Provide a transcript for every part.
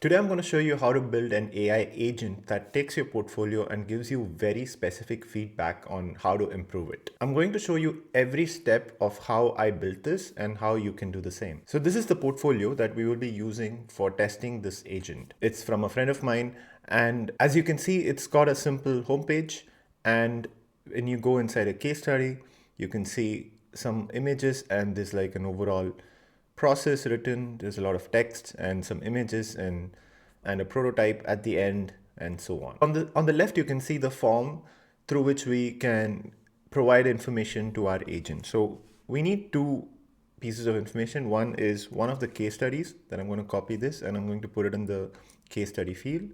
Today, I'm going to show you how to build an AI agent that takes your portfolio and gives you very specific feedback on how to improve it. I'm going to show you every step of how I built this and how you can do the same. So this is the portfolio that we will be using for testing this agent. It's from a friend of mine. And as you can see, it's got a simple homepage. And when you go inside a case study, you can see some images and there's like an overall process written. There's a lot of text and some images and a prototype at the end and so on. On the left, you can see the form through which we can provide information to our agent. So we need two pieces of information. One is one of the case studies that I'm going to copy this and I'm going to put it in the case study field.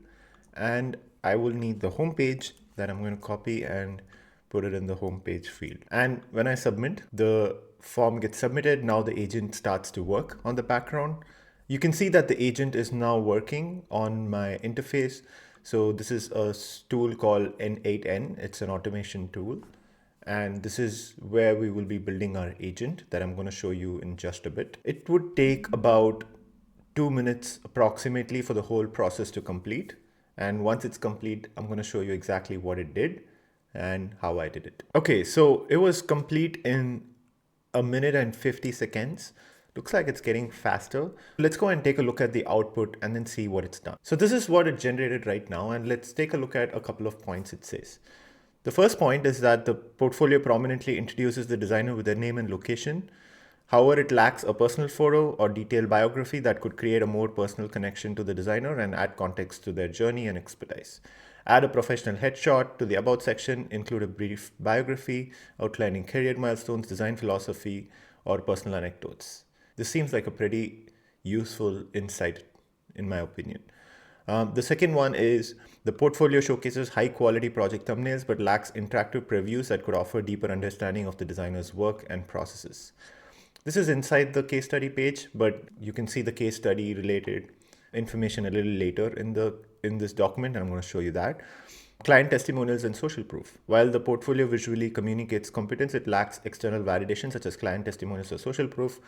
And I will need the home page that I'm going to copy and put it in the home page field. And when I submit, the form gets submitted. Now the agent starts to work on the background. You can see that the agent is now working on my interface. So this is a tool called n8n. It's an automation tool. And this is where we will be building our agent that I'm going to show you in just a bit. It would take about 2 minutes approximately for the whole process to complete. And once it's complete, I'm going to show you exactly what it did and how I did it. Okay, so it was complete in 1 minute and 50 seconds. Looks like it's getting faster. Let's go and take a look at the output and then see what it's done. So this is what it generated right now. And let's take a look at a couple of points it says. The first point is that the portfolio prominently introduces the designer with their name and location. However, it lacks a personal photo or detailed biography that could create a more personal connection to the designer and add context to their journey and expertise. Add a professional headshot to the About section, include a brief biography outlining career milestones, design philosophy, or personal anecdotes. This seems like a pretty useful insight, in my opinion. The second one is the portfolio showcases high quality project thumbnails but lacks interactive previews that could offer deeper understanding of the designer's work and processes. This is inside the case study page, but you can see the case study related information a little later in this document, and I'm going to show you that. Client testimonials and social proof. While the portfolio visually communicates competence, it lacks external validation such as client testimonials or social proof,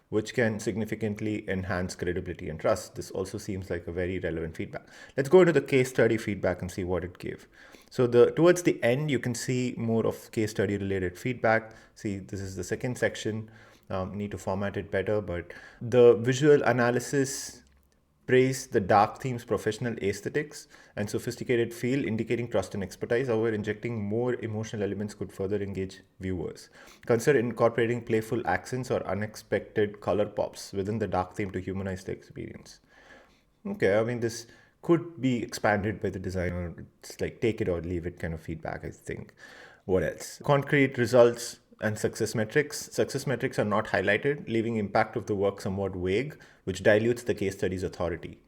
which can significantly enhance credibility and trust. This also seems like a very relevant feedback. Let's go into the case study feedback and see what it gave. So towards the end, you can see more of case study related feedback. See, this is the second section. Need to format it better, but the visual analysis praise the dark theme's professional aesthetics and sophisticated feel, indicating trust and expertise. However, injecting more emotional elements could further engage viewers. Consider incorporating playful accents or unexpected color pops within the dark theme to humanize the experience. Okay, I mean, this could be expanded by the designer. It's like take it or leave it kind of feedback, I think. What else? Concrete results and success metrics. Success metrics are not highlighted, leaving impact of the work somewhat vague, which dilutes the case study's authority.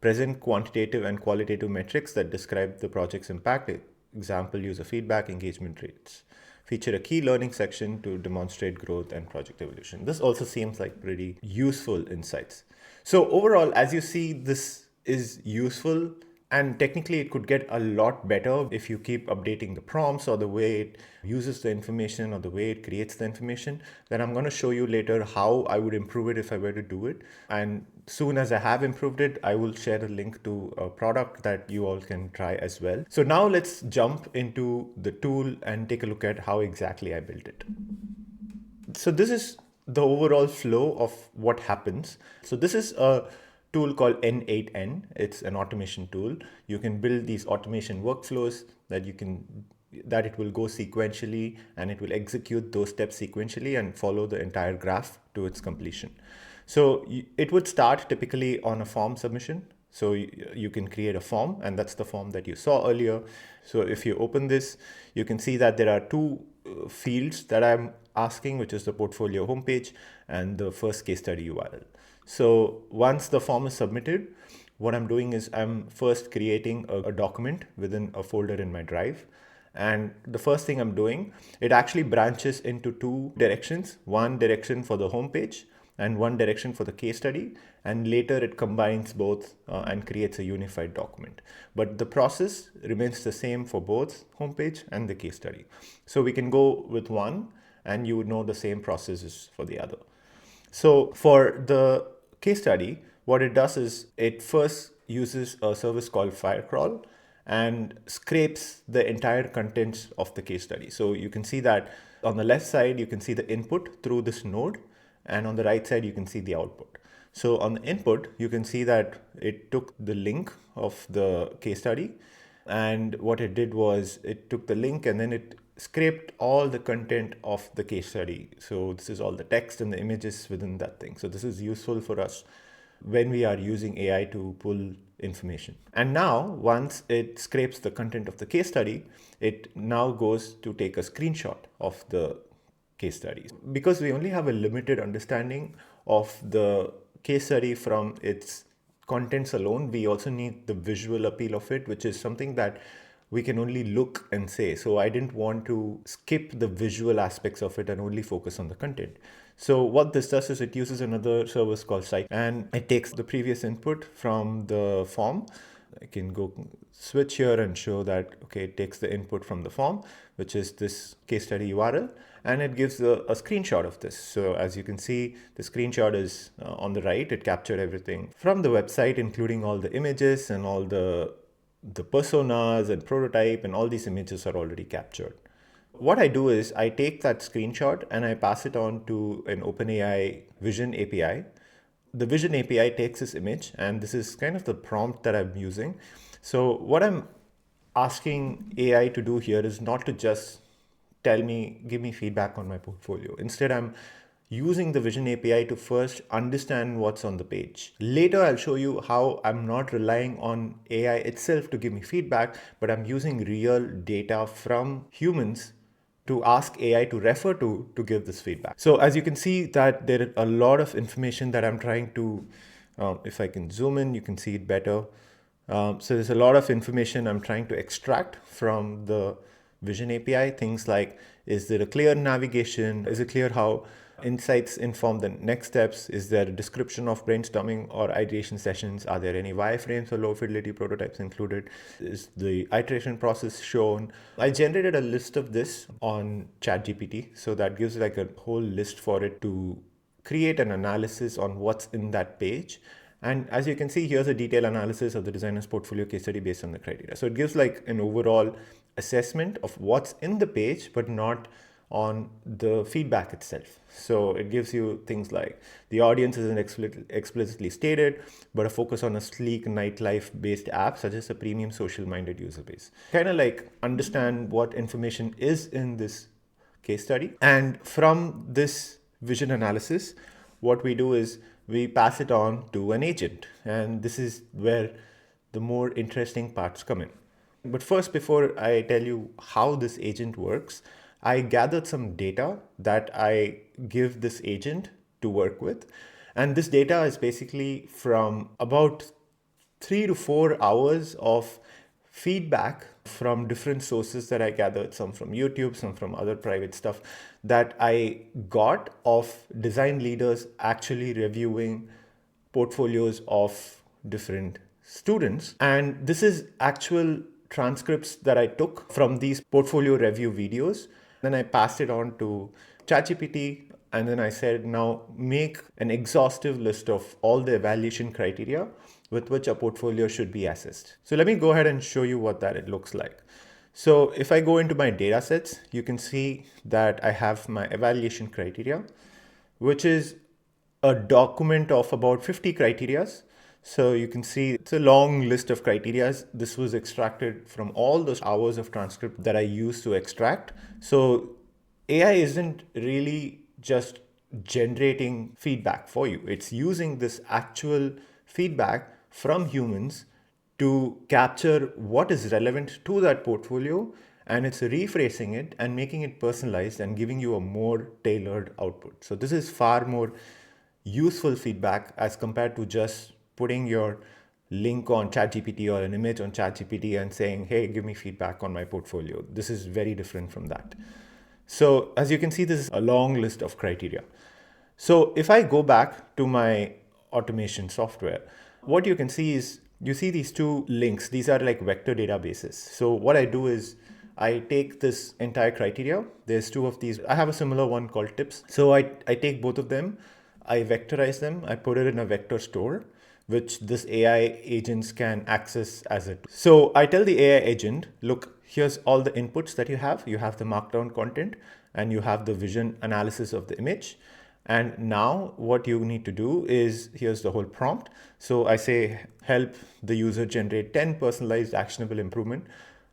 Present quantitative and qualitative metrics that describe the project's impact. Example, user feedback, engagement rates. Feature a key learning section to demonstrate growth and project evolution. This also seems like pretty useful insights. So overall, as you see, this is useful. And technically, it could get a lot better if you keep updating the prompts or the way it uses the information or the way it creates the information. Then I'm going to show you later how I would improve it if I were to do it. And soon as I have improved it, I will share a link to a product that you all can try as well. So now let's jump into the tool and take a look at how exactly I built it. So this is the overall flow of what happens. So this is a tool called n8n. It's an automation tool. You can build these automation workflows that it will go sequentially and it will execute those steps sequentially and follow the entire graph to its completion. So it would start typically on a form submission. So you can create a form, and that's the form that you saw earlier. So if you open this, you can see that there are two fields that I'm asking, which is the portfolio homepage and the first case study URL. So once the form is submitted, what I'm doing is I'm first creating a document within a folder in my drive. And the first thing I'm doing, it actually branches into two directions, one direction for the homepage and one direction for the case study. And later it combines both and creates a unified document. But the process remains the same for both homepage and the case study. So we can go with one and you would know the same process is for the other. So for the case study, what it does is it first uses a service called Firecrawl and scrapes the entire contents of the case study. So you can see that on the left side, you can see the input through this node, and on the right side, you can see the output. So on the input, you can see that it took the link of the case study, and what it did was it took the link and then it scraped all the content of the case study. So this is all the text and the images within that thing. So this is useful for us when we are using AI to pull information. And now, once it scrapes the content of the case study, it now goes to take a screenshot of the case studies. Because we only have a limited understanding of the case study from its contents alone, we also need the visual appeal of it, which is something that we can only look and say. So I didn't want to skip the visual aspects of it and only focus on the content. So what this does is it uses another service called Cite, and it takes the previous input from the form. I can go switch here and show that, okay, it takes the input from the form, which is this case study URL, and it gives a screenshot of this. So as you can see, the screenshot is on the right. It captured everything from the website, including all the images and all the personas and prototype, and all these images are already captured. What I do is I take that screenshot and I pass it on to an OpenAI Vision API. The Vision API takes this image, and this is kind of the prompt that I'm using. So what I'm asking AI to do here is not to just give me feedback on my portfolio. Instead, I'm using the Vision API to first understand what's on the page. Later, I'll show you how I'm not relying on AI itself to give me feedback, but I'm using real data from humans to ask AI to refer to give this feedback. So as you can see that there is a lot of information that I'm trying to, if I can zoom in, you can see it better. So there's a lot of information I'm trying to extract from the Vision API. Things like, is there a clear navigation? Is it clear how insights inform the next steps? Is there a description of brainstorming or ideation sessions? Are there any wireframes or low fidelity prototypes included? Is the iteration process shown? I generated a list of this on ChatGPT. So that gives like a whole list for it to create an analysis on what's in that page. And as you can see, here's a detailed analysis of the designer's portfolio case study based on the criteria. So it gives like an overall assessment of what's in the page, but not on the feedback itself. So it gives you things like the audience isn't explicitly stated, but a focus on a sleek nightlife based app such as a premium social minded user base. Kind of like understand what information is in this case study. And from this vision analysis, what we do is we pass it on to an agent. And this is where the more interesting parts come in. But first, before I tell you how this agent works, I gathered some data that I give this agent to work with. And this data is basically from about 3 to 4 hours of feedback from different sources that I gathered, some from YouTube, some from other private stuff that I got of design leaders actually reviewing portfolios of different students. And this is actual transcripts that I took from these portfolio review videos. Then I passed it on to ChatGPT, and then I said, now make an exhaustive list of all the evaluation criteria with which a portfolio should be assessed. So let me go ahead and show you what that it looks like. So if I go into my data sets, you can see that I have my evaluation criteria, which is a document of about 50 criterias. So you can see it's a long list of criteria. This was extracted from all those hours of transcript that I used to extract. So AI isn't really just generating feedback for you. It's using this actual feedback from humans to capture what is relevant to that portfolio, and it's rephrasing it and making it personalized and giving you a more tailored output. So this is far more useful feedback as compared to just putting your link on ChatGPT or an image on ChatGPT and saying, hey, give me feedback on my portfolio. This is very different from that. So as you can see, this is a long list of criteria. So if I go back to my automation software, what you can see is you see these two links. These are like vector databases. So what I do is I take this entire criteria. There's two of these. I have a similar one called tips. So I take both of them, I vectorize them, I put it in a vector store, which this AI agents can access as it. So I tell the AI agent, look, here's all the inputs that you have. You have the markdown content and you have the vision analysis of the image. And now what you need to do is, here's the whole prompt. So I say, help the user generate 10 personalized actionable improvement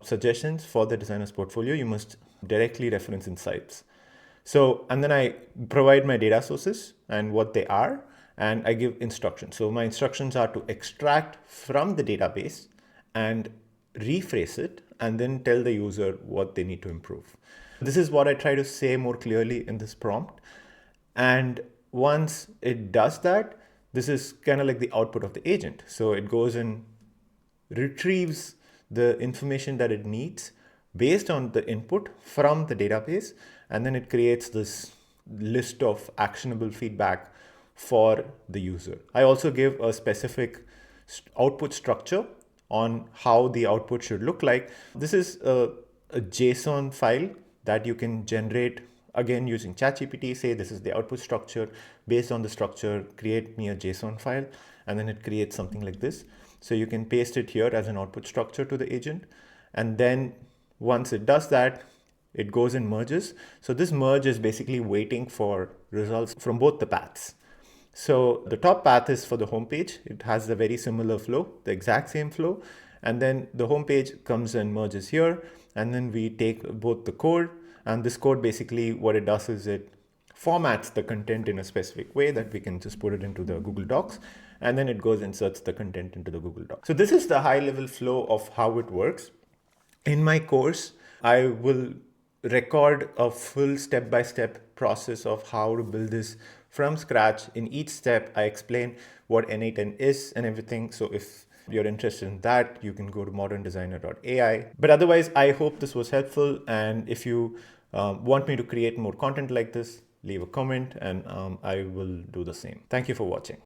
suggestions for the designer's portfolio. You must directly reference insights. So, and then I provide my data sources and what they are, and I give instructions. So my instructions are to extract from the database and rephrase it, and then tell the user what they need to improve. This is what I try to say more clearly in this prompt. And once it does that, this is kind of like the output of the agent. So it goes and retrieves the information that it needs based on the input from the database, and then it creates this list of actionable feedback for the user. I also give a specific output structure on how the output should look like. This is a JSON file that you can generate again using ChatGPT. Say this is the output structure. Based on the structure, create me a JSON file, and then it creates something like this. So you can paste it here as an output structure to the agent. And then once it does that, it goes and merges. So this merge is basically waiting for results from both the paths. So the top path is for the home page. It has a very similar flow, the exact same flow. And then the home page comes and merges here. And then we take both the code, and this code basically what it does is it formats the content in a specific way that we can just put it into the Google Docs, and then it goes and inserts the content into the Google Docs. So this is the high level flow of how it works. In my course, I will record a full step-by-step process of how to build this from scratch. In each step, I explain what n8n is and everything. So if you're interested in that, you can go to moderndesigner.ai. But otherwise, I hope this was helpful. And if you want me to create more content like this, leave a comment and I will do the same. Thank you for watching.